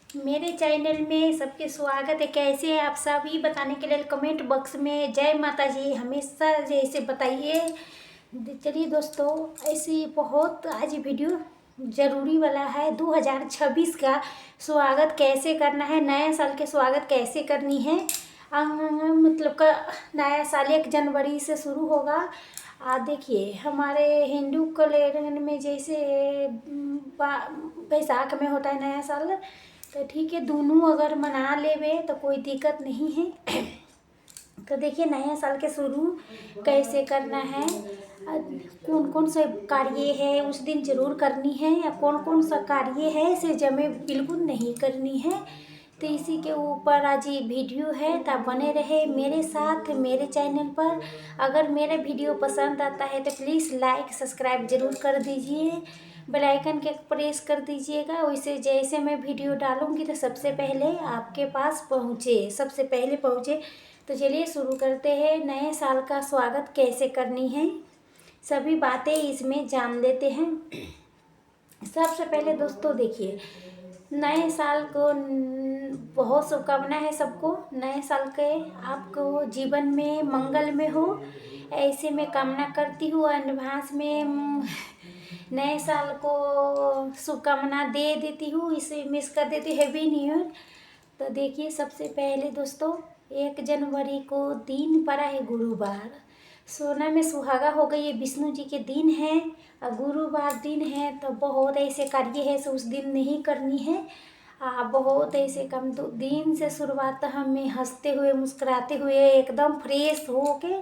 मेरे चैनल में सबके स्वागत है। कैसे हैं आप सभी बताने के लिए कमेंट बॉक्स में जय माता जी हमेशा जैसे बताइए। चलिए दोस्तों, ऐसी बहुत आज वीडियो ज़रूरी वाला है। 2026 का स्वागत कैसे करना है, नए साल के स्वागत कैसे करनी है। मतलब का नया साल 1 जनवरी से शुरू होगा। देखिए हमारे हिंदू कैलेंडर में जैसे बैसाख में होता है नया साल, तो ठीक है, दोनों अगर मना लेवे तो कोई दिक्कत नहीं है। तो देखिए नया साल के शुरू कैसे करना है, कौन कौन से कार्य है उस दिन जरूर करनी है, या कौन कौन सा कार्य है इसे जमे बिल्कुल नहीं करनी है। तो इसी के ऊपर आज ये वीडियो है, तो आप बने रहे मेरे साथ मेरे चैनल पर। अगर मेरा वीडियो पसंद आता है तो प्लीज़ लाइक सब्सक्राइब जरूर कर दीजिए, बेल आइकन के प्रेस कर दीजिएगा। वैसे जैसे मैं वीडियो डालूंगी तो सबसे पहले आपके पास पहुँचे, सबसे पहले पहुँचे। तो चलिए शुरू करते हैं। नए साल का स्वागत कैसे करनी है सभी बातें इसमें जान लेते हैं। सबसे पहले दोस्तों देखिए, नए साल को बहुत शुभकामना है सबको। नए साल के आपको जीवन में मंगल में हो ऐसे मैं कामना करती हूँ। एडवांस में नए साल को शुभकामना दे देती हूँ, इसे मिस कर देती हूँ, हैप्पी न्यू ईयर। तो देखिए सबसे पहले दोस्तों 1 जनवरी को दिन पड़ा है गुरुवार। सोना में सुहागा हो गई, ये विष्णु जी के दिन है और गुरुवार दिन है। तो बहुत ऐसे कार्य है सो उस दिन नहीं करनी है। बहुत ऐसे कम दिन से शुरुआत हमें हंसते हुए मुस्कुराते हुए एकदम फ्रेश हो के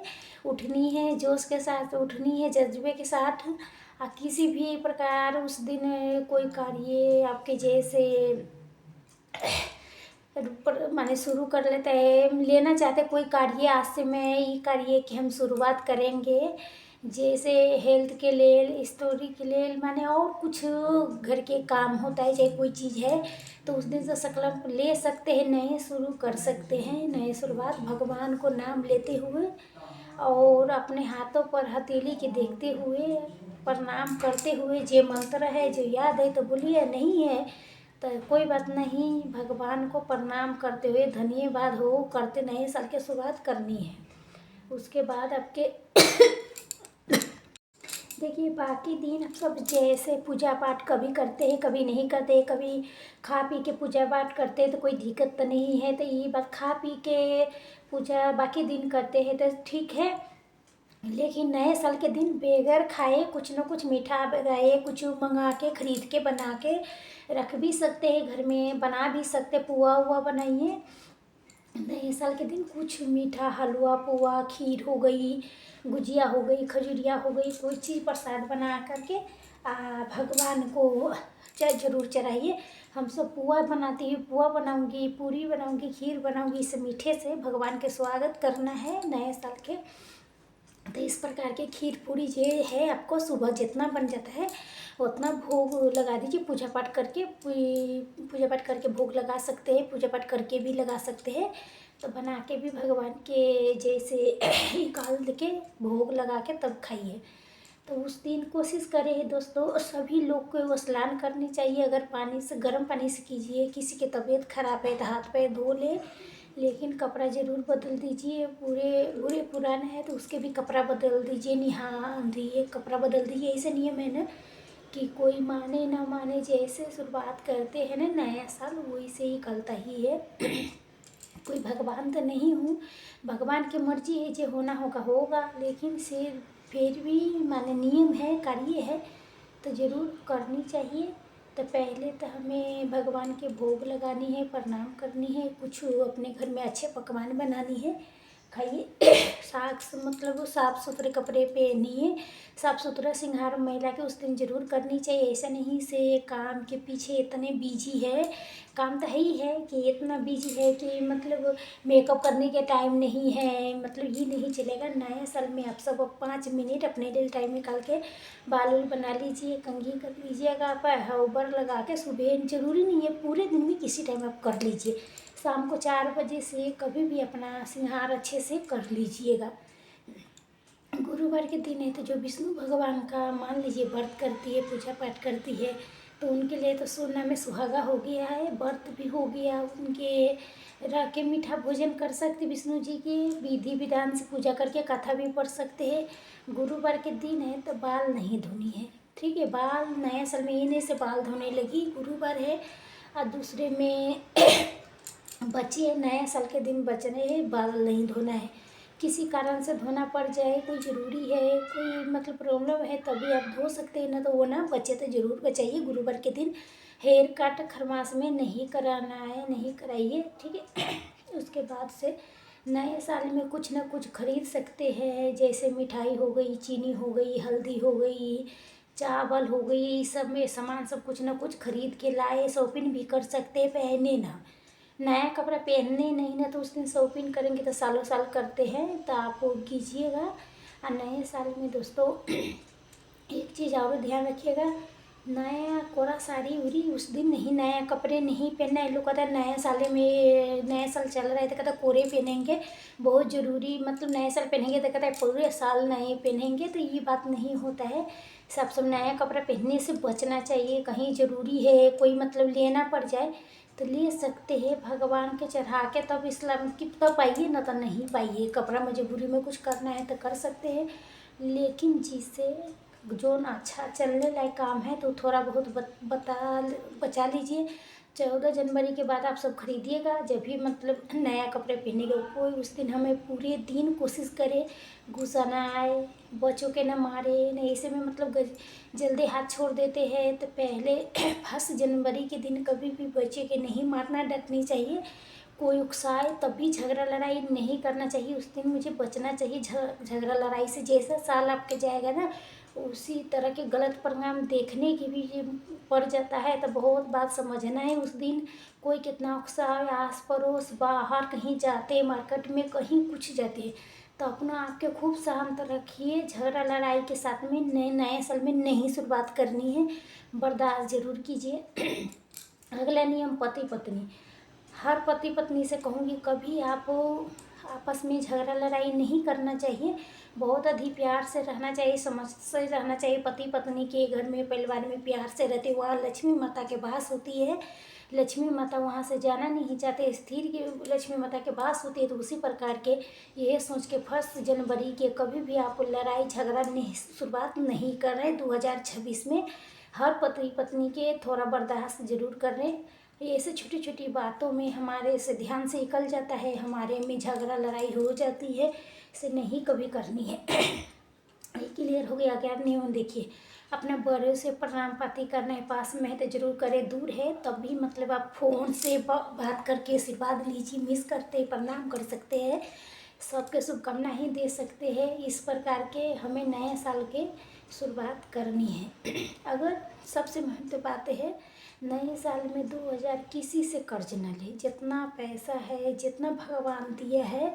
उठनी है, जोश के साथ उठनी है, जज्बे के साथ। किसी भी प्रकार उस दिन कोई कार्य आपके जैसे माने शुरू कर लेते हैं, लेना चाहते कोई कार्य। आज से मैं ये कार्य की हम शुरुआत करेंगे, जैसे हेल्थ के लिए, स्टोरी के लिए, माने और कुछ घर के काम होता है, चाहे कोई चीज़ है तो उस दिन से संकल्प ले सकते हैं, नए शुरू कर सकते हैं, नए शुरुआत भगवान को नाम लेते हुए और अपने हाथों पर हथेली के देखते हुए प्रणाम करते हुए। जो मंत्र है जो याद है तो बोलिए, नहीं है तो कोई बात नहीं, भगवान को प्रणाम करते हुए धन्यवाद हो करते नए साल की शुरुआत करनी है। उसके बाद आपके देखिए बाकी दिन आप सब जैसे पूजा पाठ कभी करते हैं कभी नहीं करते, कभी खा पी के पूजा पाठ करते हैं तो कोई दिक्कत तो नहीं है। तो ये बात खा पी के पूजा बाकी दिन करते हैं तो ठीक है, लेकिन नए साल के दिन बगैर खाए कुछ न कुछ मीठा बनाए, कुछ मंगा के खरीद के बना के रख भी सकते हैं, घर में बना भी सकते, पुआ हुआ बनाइए। नए साल के दिन कुछ मीठा, हलवा पुआ, खीर हो गई, गुजिया हो गई, खजुरिया हो गई, कोई चीज़ प्रसाद बना करके भगवान को जरूर चढ़ाइए। हम सब पुआ बनाती हूँ, पुआ बनाऊंगी, पूरी बनाऊंगी, खीर बनाऊंगी। इस मीठे से भगवान के स्वागत करना है नए साल के। तो इस प्रकार के खीर पूरी ये है, आपको सुबह जितना बन जाता है उतना भोग लगा दीजिए। पूजा पाठ करके पूजा पाठ करके भोग लगा सकते हैं, पूजा पाठ करके भी लगा सकते हैं। तो बना के भी भगवान के जैसे निकाल के भोग लगा के तब खाइए। तो उस दिन कोशिश करें दोस्तों सभी लोग को स्नान करनी चाहिए। अगर पानी से, गर्म पानी से कीजिए, किसी की तबीयत खराब है तो हाथ पैर धो ले, लेकिन कपड़ा ज़रूर बदल दीजिए। पूरे पुराने हैं तो उसके भी कपड़ा बदल दीजिए, नहा दिए कपड़ा बदल दीजिए। ऐसे नियम है ना कि कोई माने ना माने, जैसे शुरुआत करते हैं ना नया साल वैसे ही कलता ही है। कोई भगवान तो नहीं हूँ, भगवान की मर्जी है, जो होना होगा होगा, लेकिन फिर भी माने नियम है, कार्य है तो ज़रूर करनी चाहिए। तो पहले तो हमें भगवान के भोग लगानी है, प्रणाम करनी है, कुछ अपने घर में अच्छे पकवान बनानी है, खाइए। मतलब साफ़ सुथरे कपड़े पहनिए, साफ़ सुथरा श्रृंगार महिला के उस दिन जरूर करनी चाहिए। ऐसा नहीं से काम के पीछे इतने बिजी है, काम तो है ही है कि इतना बिजी है कि मतलब मेकअप करने के टाइम नहीं है, मतलब ये नहीं चलेगा। नए साल में आप सब 5 मिनट अपने लिए टाइम निकाल के बाल उल बना लीजिए, कंघी कर लीजिएगा, आप हाउबर लगा के सुबह, जरूरी नहीं है पूरे दिन में, किसी टाइम आप कर लीजिए। शाम को 4 बजे से कभी भी अपना श्रृंगार अच्छे से कर लीजिएगा। गुरुवार के दिन है तो जो विष्णु भगवान का मान लीजिए व्रत करती है, पूजा पाठ करती है, तो उनके लिए तो सोना में सुहागा हो गया है, व्रत भी हो गया उनके, रह के मीठा भोजन कर सकते विष्णु जी की, विधि विधान से पूजा करके कथा भी पढ़ सकते हैं। गुरुवार के दिन है तो बाल नहीं धोनी है, ठीक है। बाल नया साल में इन्हें से बाल धोने लगी, गुरुवार है। और दूसरे में बचिए, नया साल के दिन बच रहे हैं, बाल नहीं धोना है। किसी कारण से धोना पड़ जाए, कोई ज़रूरी है, कोई मतलब प्रॉब्लम है, तभी आप धो सकते हैं, ना तो वो ना बचे तो ज़रूर बचाइए। गुरुवार के दिन हेयर कट खरमास में नहीं कराना है, नहीं कराइए, ठीक है। उसके बाद से नए साल में कुछ ना कुछ खरीद सकते हैं, जैसे मिठाई हो गई, चीनी हो गई, हल्दी हो गई, चावल हो गई, सब में सामान सब कुछ ना कुछ खरीद के लाए, शॉपिंग भी कर सकते हैं। पहने ना, नया कपड़ा पहनने नहीं ना, तो उस दिन शॉपिंग करेंगे तो सालों साल करते हैं, तो आप वो कीजिएगा। और नए साल में दोस्तों एक चीज़ और ध्यान रखिएगा, नया कोरा साड़ी उड़ी उस दिन नहीं, नया कपड़े नहीं पहनना है। लोग कहते हैं नया साल में, नया साल चल रहा है तो कहते हैं कोरे पहनेंगे, बहुत ज़रूरी, मतलब नया साल पहनेंगे तो कहते हैं पूरे साल नए पहनेंगे, तो ये बात नहीं होता है। सब नया कपड़ा पहनने से बचना चाहिए, कहीं ज़रूरी है, कोई मतलब लेना पड़ जाए तो ले सकते हैं, भगवान के चढ़ा के, तब इस्लाम की तब पाइए, ना तो नहीं पाइए। कपड़ा मजबूरी में कुछ करना है तो कर सकते हैं, लेकिन जिससे जो ना अच्छा चलने लायक काम है तो थोड़ा बहुत बचा लीजिए। 14 जनवरी के बाद आप सब खरीदिएगा, जब भी मतलब नया कपड़े पहनेंगे, कोई उस दिन हमें पूरे दिन कोशिश करे गुस्सा ना आए, बच्चों के ना मारे, नहीं ऐसे में मतलब जल्दी हाथ छोड़ देते हैं। तो पहले 1 जनवरी के दिन कभी भी बच्चे के नहीं मारना, डटनी चाहिए। कोई उकसाए तभी झगड़ा लड़ाई नहीं करना चाहिए, उस दिन मुझे बचना चाहिए झगड़ा लड़ाई से। जैसा साल आपके जाएगा ना, उसी तरह के गलत परिणाम देखने की भी पड़ जाता है। तो बहुत बात समझना है, उस दिन कोई कितना उकसाए, आस पड़ोस बाहर कहीं जाते, मार्केट में कहीं कुछ जाते, तो अपना आपके खूब शांत रखिए। झगड़ा लड़ाई के साथ में नए साल में नहीं शुरुआत करनी है, बर्दाश्त जरूर कीजिए। अगला नियम पति पत्नी, हर पति पत्नी से कहूँगी कभी आप आपस में झगड़ा लड़ाई नहीं करना चाहिए, बहुत अधिक प्यार से रहना चाहिए, समझ से रहना चाहिए। पति पत्नी के घर में, परिवार में प्यार से रहते, वहाँ लक्ष्मी माता के वास होती है, लक्ष्मी माता वहाँ से जाना नहीं चाहते, स्थिर की लक्ष्मी माता के वास होती है। तो उसी प्रकार के ये सोच के 1 जनवरी के कभी भी आप लड़ाई झगड़ा नहीं शुरुआत नहीं कर रहे 2026 में। हर पति पत्नी के थोड़ा बर्दाश्त जरूर कर रहे, ऐसे छोटी छोटी बातों में हमारे से ध्यान से निकल जाता है, हमारे में झगड़ा लड़ाई हो जाती है, इसे नहीं कभी करनी है। ये क्लियर हो गया क्या? नियम देखिए, अपने बड़े से प्रणाम पाती करना है, पास में है तो जरूर करें, दूर है तब भी मतलब आप फ़ोन से बात करके आशीर्वाद लीजिए, मिस करते प्रणाम कर सकते हैं, सबके शुभकामनाएं दे सकते हैं। इस प्रकार के हमें नए साल के शुरुआत करनी है। अगर सबसे महत्व बात है, नए साल में 2000 किसी से कर्ज न ले, जितना पैसा है जितना भगवान दिया है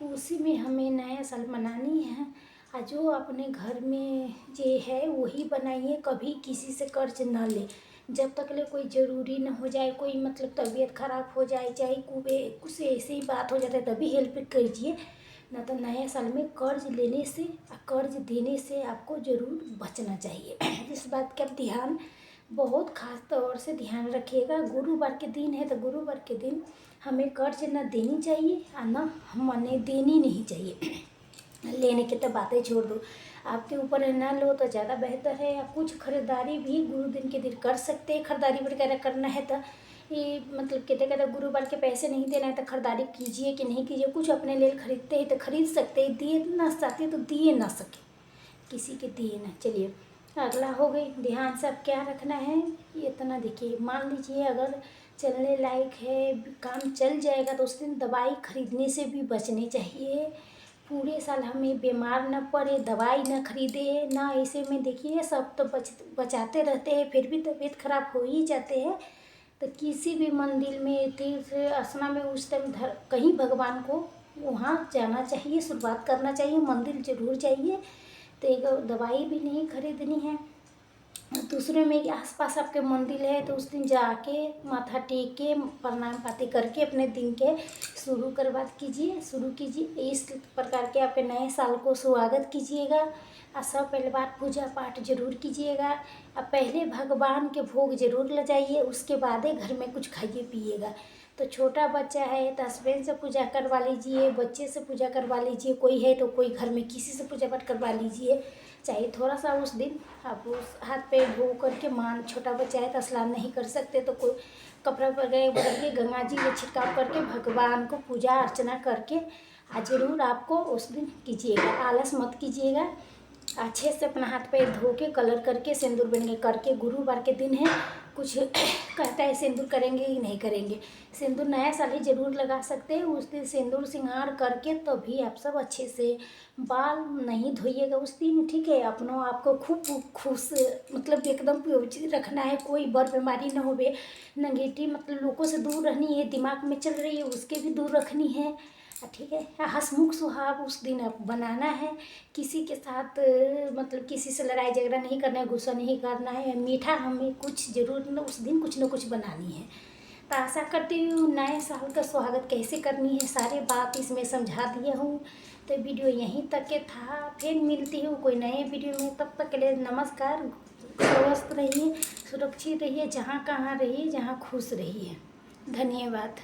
उसी में हमें नया साल मनानी है। और जो अपने घर में जे है वही बनाइए, कभी किसी से कर्ज ना ले, जब तक ले कोई ज़रूरी ना हो जाए, कोई मतलब तबीयत खराब हो जाए, चाहे कुछ ऐसी ही बात हो जाता है तभी हेल्प कीजिए, ना तो नए साल में कर्ज लेने से और कर्ज देने से आपको ज़रूर बचना चाहिए। इस बात का ध्यान बहुत खास तौर से ध्यान रखिएगा। गुरुवार के दिन है तो गुरुवार के दिन हमें कर्ज न देनी चाहिए और न मने देनी नहीं चाहिए। लेने की तो बातें छोड़ दो, आपके ऊपर है, ना लो तो ज़्यादा बेहतर है। या कुछ खरीदारी भी गुरु दिन के दिन कर सकते हैं, खरीदारी वगैरह करना है तो ये मतलब कहते कहते गुरुवार के पैसे नहीं देना है तो खरीदारी कीजिए कि नहीं कीजिए, कुछ अपने लिए खरीदते हैं तो खरीद सकते हैं, दिए ना चाहते तो दिए ना सके, किसी के दिए ना। चलिए अगला हो गई, ध्यान से अब क्या रखना है ये इतना देखिए। मान लीजिए अगर चलने लायक है, काम चल जाएगा तो उस दिन दवाई खरीदने से भी बचने चाहिए। पूरे साल हमें बीमार न पड़े, दवाई न खरीदे ना, ऐसे में देखिए सब तो बचाते रहते हैं, फिर भी तबीयत खराब हो ही जाते हैं। तो किसी भी मंदिर में, तीर्थ स्थान में उस टाइम कहीं भगवान को वहाँ जाना चाहिए, शुरुआत करना चाहिए, मंदिर जरूर जाइए। तो एक दवाई भी नहीं खरीदनी है, और दूसरे में आसपास आपके मंदिर है तो उस दिन जाके माथा टेक के प्रणाम पाती करके अपने दिन के शुरू कीजिए। इस प्रकार के आपके नए साल को स्वागत कीजिएगा। और सब पहले बात पूजा पाठ जरूर कीजिएगा। अब पहले भगवान के भोग जरूर लगाइए, उसके बाद ही घर में कुछ खाइए पिइएगा। तो छोटा बच्चा है तो हस्बैंड से पूजा करवा लीजिए, बच्चे से पूजा करवा लीजिए, कोई है तो कोई घर में किसी से पूजा पाठ करवा लीजिए। चाहे थोड़ा सा उस दिन आप उस हाथ पैर धो करके छोटा बच्चा है तो स्नान नहीं कर सकते तो कोई कपड़ा पर गए करके गंगा जी में छिड़काव करके भगवान को पूजा अर्चना करके जरूर आपको उस दिन कीजिएगा। आलस मत कीजिएगा। अच्छे से अपना हाथ पैर धो के कलर करके सिंदूर बनने करके, गुरुवार के दिन है कुछ कहता है सिंदूर करेंगे ही नहीं करेंगे, सिंदूर नया साल ही जरूर लगा सकते हैं। उस दिन सिंदूर श्रृंगार करके तभी आप सब अच्छे से बाल नहीं धोइएगा उस दिन, ठीक है। अपनों आपको खूब खुश मतलब एकदम पॉजिटिव रखना है, कोई बर बीमारी ना होवे, नेगेटिव मतलब लोगों से दूर रहनी है, दिमाग में चल रही है उसके भी दूर रखनी है, ठीक है। हंसमुख सुहाग उस दिन आप बनाना है। किसी के साथ मतलब किसी से लड़ाई झगड़ा नहीं करना है, गुस्सा नहीं करना है, मीठा हमें कुछ जरूर उस दिन कुछ न कुछ बनानी है। तो आशा करती हूँ नए साल का स्वागत कैसे करनी है सारी बात इसमें समझा दिया हूँ। तो वीडियो यहीं तक के था, फिर मिलती हूँ कोई नए वीडियो में। तब तक के लिए नमस्कार। स्वस्थ रहिए, सुरक्षित रहिए, जहाँ कहाँ रहिए, जहाँ खुश रहिए। धन्यवाद।